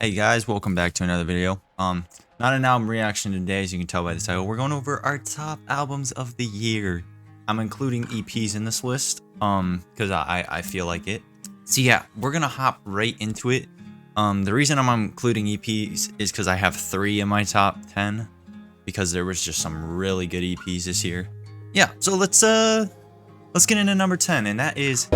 Hey guys, welcome back to another video. Not an album reaction today, as you can tell by the title. We're going over our top albums of the year. I'm including EPs in this list, because I feel like it. So yeah, we're gonna hop right into it. The reason I'm including EPs is because I have 3 in my top 10, because there was just some really good EPs this year. Yeah, so let's get into number 10, and that is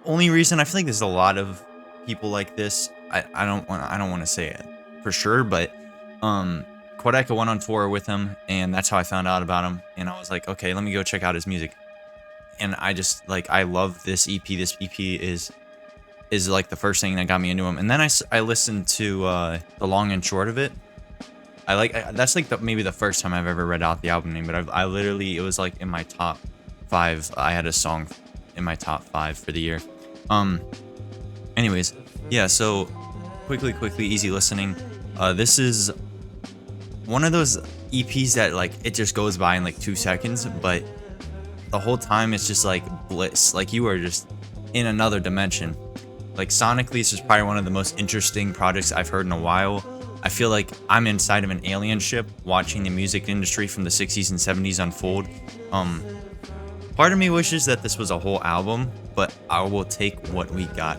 only reason I feel like there's a lot of people like this. I don't want to say it for sure, but Quadeca went on tour with him, and that's how I found out about him. And I was like, okay, let me go check out his music. And I just like I love this EP. This EP is like the first thing that got me into him. And then I listened to the long and short of it. That's like maybe the first time I've ever read out the album name, but I literally, it was like in my top 5. I had a song in my top 5 for the year. Anyways, yeah, so quickly, easy listening. This is one of those EPs that like it just goes by in like 2 seconds, but the whole time it's just like bliss. Like you are just in another dimension. Like sonically, this is probably one of the most interesting projects I've heard in a while. I feel like I'm inside of an alien ship watching the music industry from the 60s and 70s unfold. Part of me wishes that this was a whole album, but I will take what we got.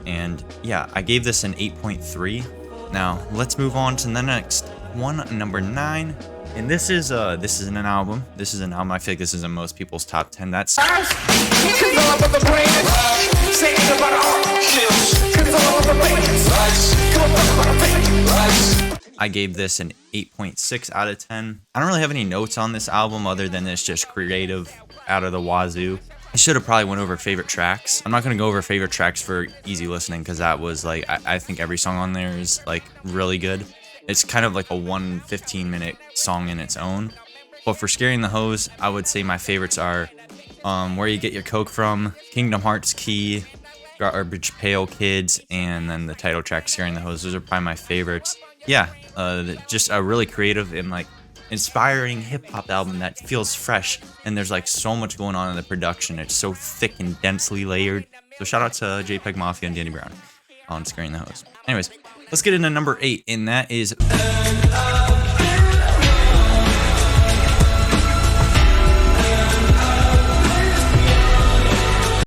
And yeah, I gave this an 8.3. Now let's move on to the next one, number 9. And this isn't an album. This is an album. I feel like this is in most people's top 10. That's I gave this an 8.6 out of 10. I don't really have any notes on this album other than it's just creative out of the wazoo. I should have probably went over favorite tracks. I'm not going to go over favorite tracks for easy listening because that was like, I think every song on there is like really good. It's kind of like a 15-minute song in its own. But for Scaring the Hose, I would say my favorites are Where You Get Your Coke From, Kingdom Hearts Key, Garbage Pail Kids, and then the title track Scaring the Hose. Those are probably my favorites. Yeah, just a really creative and like inspiring hip-hop album that feels fresh, and there's like so much going on in the production. It's so thick and densely layered. So shout out to JPEG Mafia and Danny Brown on Scaring the Hose. Anyways, let's get into number 8, and that is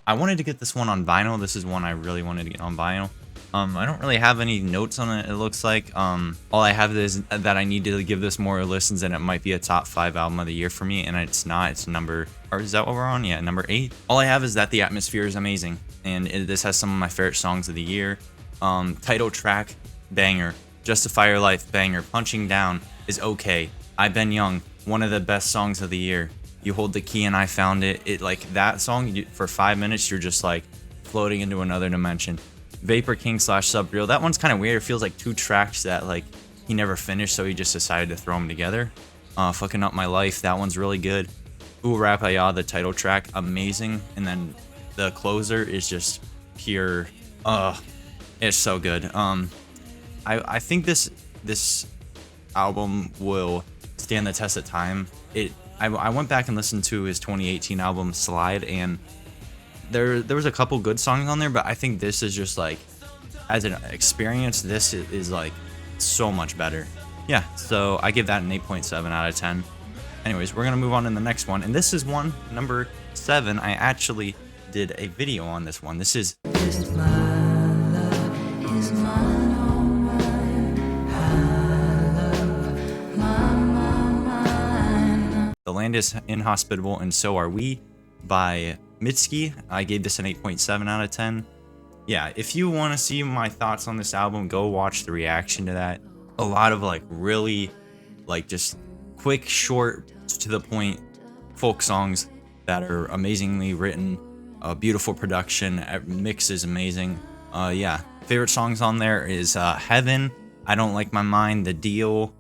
I wanted to get this one on vinyl. This is one I really wanted to get on vinyl. I don't really have any notes on it, it looks like. All I have is that I need to give this more listens, and it might be a top 5 album of the year for me, and it's not. It's number, or is that what we're on? Yeah, number 8. All I have is that the atmosphere is amazing, and this has some of my favorite songs of the year. Title track, banger. Justify Your Life, banger. Punching Down is okay. I've Been Young, one of the best songs of the year. You Hold the Key and I Found It. It like that song, for 5 minutes, you're just like floating into another dimension. Vapor King / Subreal. That one's kind of weird. It feels like 2 tracks that like he never finished, so he just decided to throw them together. Fucking Up My Life. That one's really good. Ooh Rap-A-Ya, the title track, amazing. And then the closer is just pure. It's so good. I think this album will stand the test of time. I went back and listened to his 2018 album Slide, and there was a couple good songs on there, but I think this is just like, as an experience, this is like so much better. Yeah, so I give that an 8.7 out of 10. Anyways, we're gonna move on to the next one, and this is one, number 7. I actually did a video on this one. This is The Land is Inhospitable and So Are We by Mitski. I gave this an 8.7 out of 10. Yeah, if you want to see my thoughts on this album, go watch the reaction to that. A lot of like really like just quick, short, to the point folk songs that are amazingly written. Beautiful production, mix is amazing. Yeah, favorite songs on there is Heaven, I Don't Like My Mind, The Deal,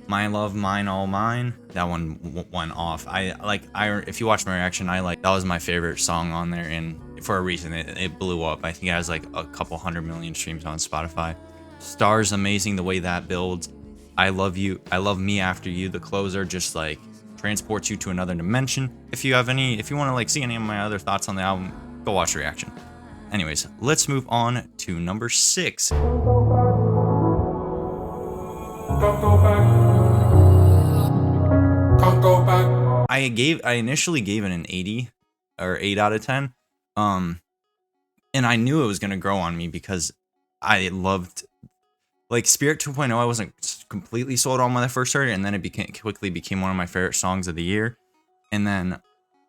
My Love, Mine, All Mine. That one went off. If you watch my reaction, that was my favorite song on there, and for a reason. It blew up. I think it has like a couple 100 million streams on Spotify. Stars, amazing the way that builds. I Love You, I Love Me After You, the closer, just like transports you to another dimension. If you want to like see any of my other thoughts on the album, Go watch the reaction. Anyways, let's move on to number 6. Don't go back. Don't go back. I initially gave it an 80 or 8 out of 10. And I knew it was gonna grow on me because I loved like Spirit 2.0. I wasn't completely sold on when I first heard it, and then it quickly became one of my favorite songs of the year. And then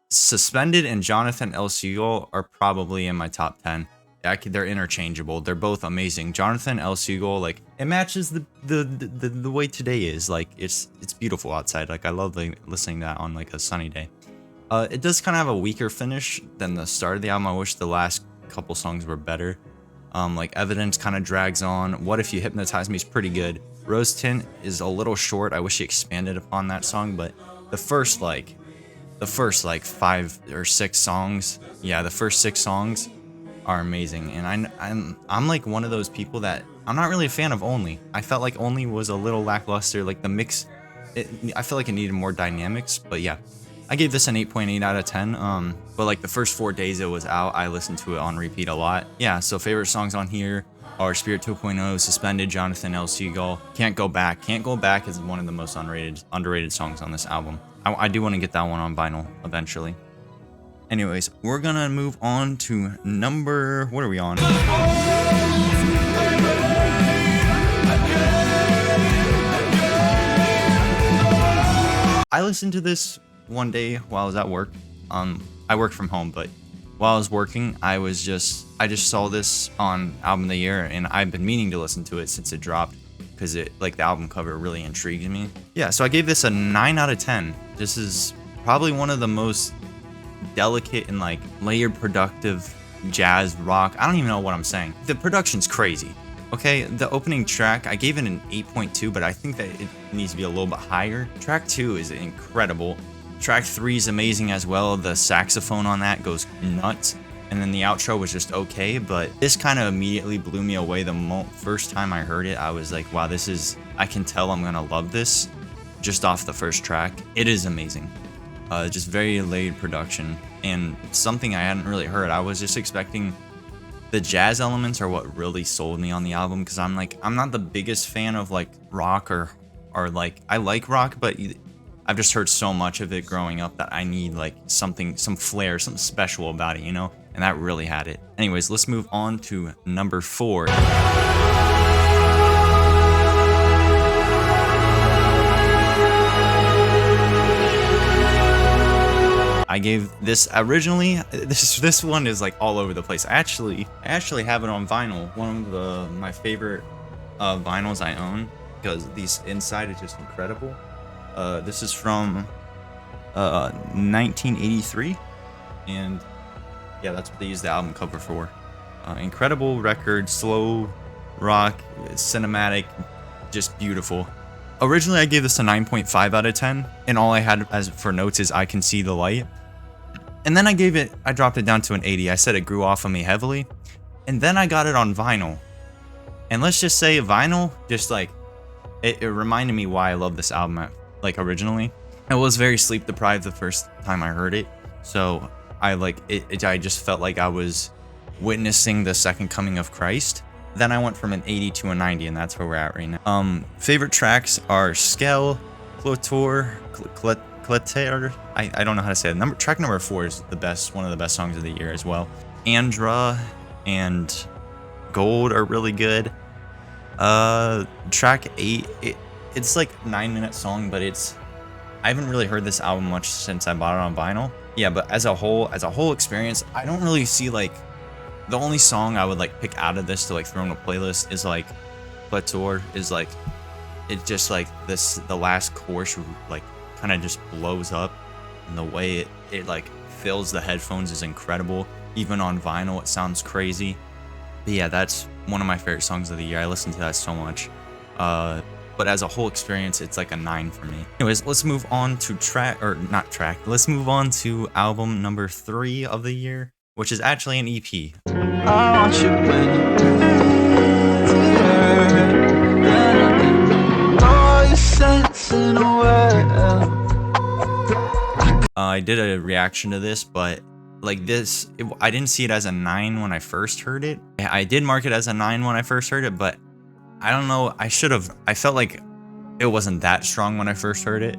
Suspended and Jonathan L. Siegel are probably in my top 10. They're interchangeable. They're both amazing. Jonathan L. Siegel, like, it matches the way today is. Like, it's beautiful outside. Like, I love listening to that on like a sunny day. It does kind of have a weaker finish than the start of the album. I wish the last couple songs were better. Like Evidence kind of drags on. What If You Hypnotize Me is pretty good. Rose Tint is a little short. I wish he expanded upon that song, but the first 5 or 6 songs, the first 6 songs are amazing. And I'm like one of those people that I'm not really a fan of Only. I felt like Only was a little lackluster. Like the mix, I feel like it needed more dynamics. But yeah, I gave this an 8.8 out of 10. But like the first 4 days it was out, I listened to it on repeat a lot. Yeah, so favorite songs on here are Spirit 2.0, Suspended, Jonathan L. Siegel, Can't Go Back. Can't Go Back is one of the most underrated songs on this album. I do want to get that one on vinyl eventually. Anyways, we're gonna move on to number, what are we on? I listened to this one day while I was at work. I work from home, but while I was working, I just saw this on Album of the Year, and I've been meaning to listen to it since it dropped because the album cover really intrigued me. Yeah, so I gave this a 9 out of 10. This is probably one of the most delicate and like layered productive jazz rock. I don't even know what I'm saying. The production's crazy. Okay, the opening track, I gave it an 8.2, but I think that it needs to be a little bit higher. Track 2 is incredible. Track 3 is amazing as well. The saxophone on that goes nuts. And then the outro was just okay, but this kind of immediately blew me away. The first time I heard it, I was like, wow, I can tell I'm gonna love this just off the first track. It is amazing. Just very layered production and something I hadn't really heard. I was just expecting the jazz elements are what really sold me on the album, because I'm not the biggest fan of like rock or like, I like rock, but I've just heard so much of it growing up that I need like some flair, something special about it, you know? And that really had it. Anyways, let's move on to number 4. I gave this originally, this one is like all over the place. I actually have it on vinyl, one of my favorite vinyls I own, because these inside is just incredible. This is from 1983, and yeah, that's what they used the album cover for. Incredible record, slow rock, cinematic, just beautiful. Originally, I gave this a 9.5 out of 10, and all I had as for notes is I Can See the Light. And then I dropped it down to an 80. I said it grew off of me heavily, and then I got it on vinyl. And let's just say vinyl, just like, it reminded me why I love this album, like originally. I was very sleep deprived the first time I heard it, so I just felt like I was witnessing the second coming of Christ. Then I went from an 80 to a 90, and that's where we're at right now. Favorite tracks are Skell, Clotor, Cleter. I don't know how to say it. Track number 4 is one of the best songs of the year as well. Andra and Gold are really good. Track 8, it's like 9-minute song, but I haven't really heard this album much since I bought it on vinyl. Yeah, but as a whole experience, I don't really see like, the only song I would like pick out of this to like throw in a playlist is like Plateau, is like, it just like the last chorus like kind of just blows up, and the way it like fills the headphones is incredible. Even on vinyl it sounds crazy. But yeah, that's one of my favorite songs of the year. I listen to that so much. But as a whole experience, it's like a 9 for me. Anyways, let's move on to let's move on to album number 3 of the year, which is actually an EP. I want you when I did a reaction to this, but like this, I didn't see it as a 9 when I first heard it. I did mark it as a 9 when I first heard it, but I don't know. I felt like it wasn't that strong when I first heard it.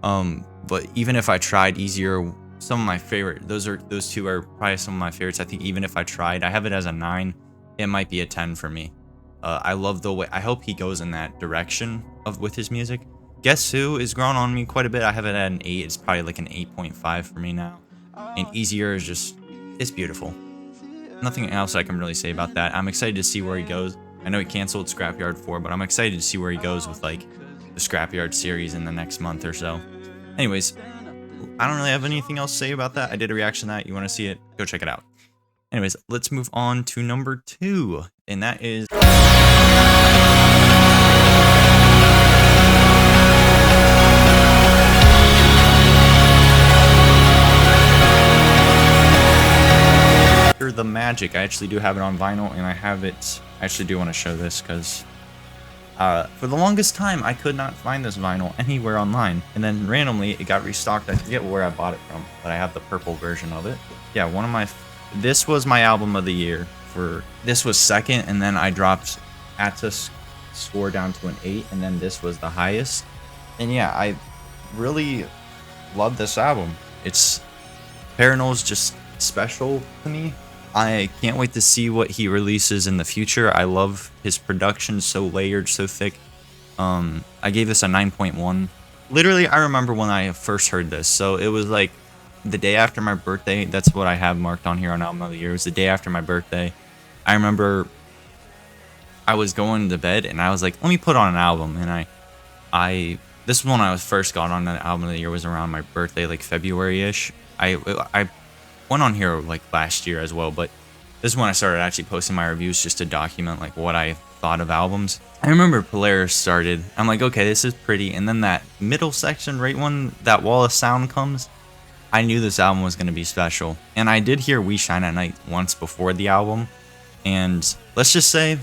But even if I tried easier, some of my favorite, those two are probably some of my favorites. I think even if I tried, I have it as a 9. It might be a 10 for me. I love the way, I hope he goes in that direction with his music. Guess Who is growing on me quite a bit. I have it at an 8. It's probably like an 8.5 for me now. And Easier is just, it's beautiful. Nothing else I can really say about that. I'm excited to see where he goes. I know he canceled Scrapyard 4, but I'm excited to see where he goes with like the Scrapyard series in the next month or so. Anyways, I don't really have anything else to say about that. I did a reaction to that. You want to see it? Go check it out. Anyways, let's move on to number 2, and that is... The Magic. I actually do have it on vinyl, and I actually do want to show this because for the longest time I could not find this vinyl anywhere online, and then randomly it got restocked. I forget where I bought it from, but I have the purple version of it. Yeah, this was my album of the year. This was second, and then I dropped Attis score down to an 8, and then this was the highest. And yeah, I really love this album. Parannoul's just special to me. I can't wait to see what he releases in the future. I love his production, so layered, so thick. I gave this a 9.1. Literally, I remember when I first heard this. So it was like the day after my birthday. That's what I have marked on here on Album of the Year. It was the day after my birthday. I remember I was going to bed and I was like, let me put on an album. And this was when I was first got on the Album of the Year, was around my birthday, like February-ish. I went on here like last year as well, but this is when I started actually posting my reviews just to document like what I thought of albums. I remember Polaris started. I'm like, okay, this is pretty. And then that middle section, right when that wall of sound comes, I knew this album was going to be special. And I did hear We Shine at Night once before the album. And let's just say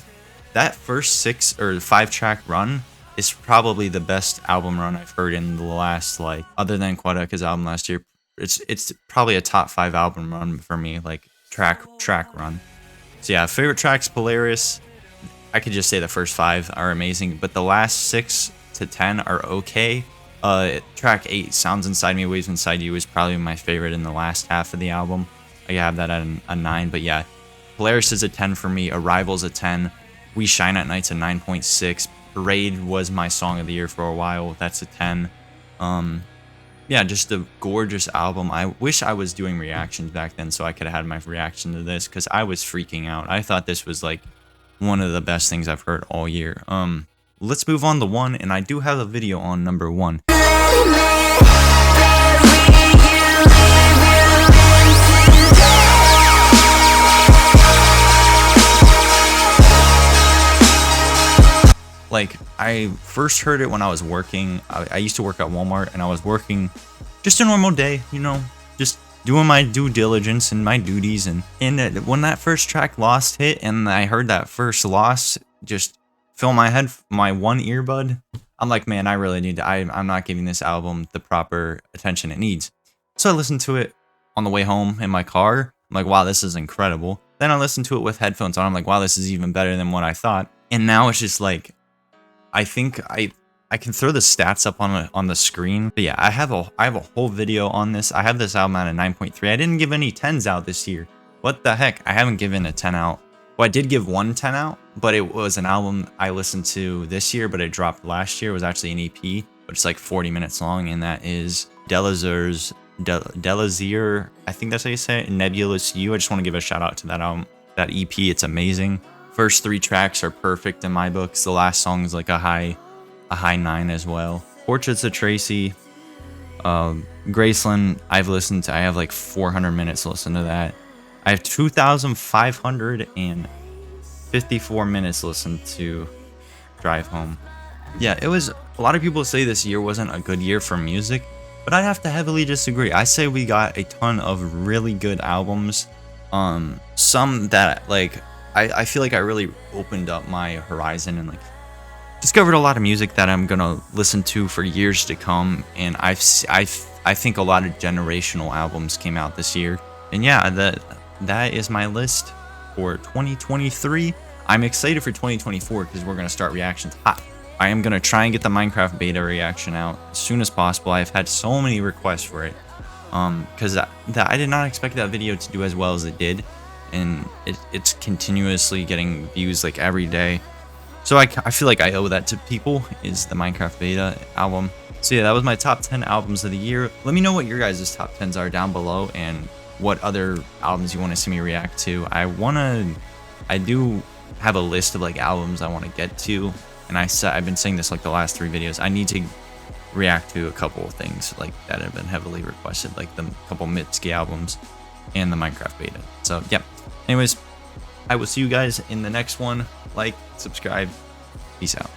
that first 6 or 5 track run is probably the best album run I've heard in the last, like, other than Quadeca's album last year. It's probably a top 5 album run for me, like track run. So yeah, favorite tracks, Polaris. I could just say the first 5 are amazing, but the last 6 to 10 are okay. Track 8, Sounds Inside Me, Waves Inside You, is probably my favorite in the last half of the album. I have that at a 9, but yeah, Polaris is a 10 for me. Arrival's a 10. We Shine at Night's a 9.6. Parade was my song of the year for a while. That's a 10. Yeah, just a gorgeous album. I wish I was doing reactions back then so I could have had my reaction to this, because I was freaking out. I thought this was like one of the best things I've heard all year. Let's move on to 1, and I do have a video on number 1. Like, I first heard it when I was working. I used to work at Walmart, and I was working just a normal day, you know, just doing my due diligence and my duties. And when that first track, Lost, hit, and I heard that first Lost just fill my head, my one earbud, I'm like, man, I really need to, I'm not giving this album the proper attention it needs. So I listened to it on the way home in my car. I'm like, wow, this is incredible. Then I listened to it with headphones on. I'm like, wow, this is even better than what I thought. And now it's just like, I think I can throw the stats up on the screen. But yeah, I have a whole video on this. I have this album at a 9.3. I didn't give any 10s out this year. What the heck? I haven't given a 10 out. Well, I did give one 10 out, but it was an album I listened to this year, but it dropped last year. It was actually an EP, but it's like 40 minutes long, and that is Delazier's, I think that's how you say it, Nebulous You. I just want to give a shout out to that album, that EP. It's amazing. First 3 tracks are perfect in my books. The last song is like a high 9 as well. Portraits of Tracy, Graceland, I have like 400 minutes to listen to that. I have 2,554 minutes listened to Drive Home. Yeah, it was, a lot of people say this year wasn't a good year for music, but I'd have to heavily disagree. I say we got a ton of really good albums. Some that, like, I feel like I really opened up my horizon and like discovered a lot of music that I'm gonna listen to for years to come. And I think a lot of generational albums came out this year. And yeah, that is my list for 2023. I'm excited for 2024 because we're gonna start reactions hot. I am gonna try and get the Minecraft beta reaction out as soon as possible. I've had so many requests for it, because I did not expect that video to do as well as it did, and it's continuously getting views like every day. So I feel like I owe that to people, is the Minecraft beta album. So yeah, that was my top 10 albums of the year. Let me know what your guys' top 10s are down below, and what other albums you want to see me react to. I do have a list of like albums I want to get to, and I've been saying this like the last 3 videos. I need to react to a couple of things like that have been heavily requested, like the couple Mitski albums and the Minecraft beta. So yeah, anyways, I will see you guys in the next one. Like, subscribe, peace out.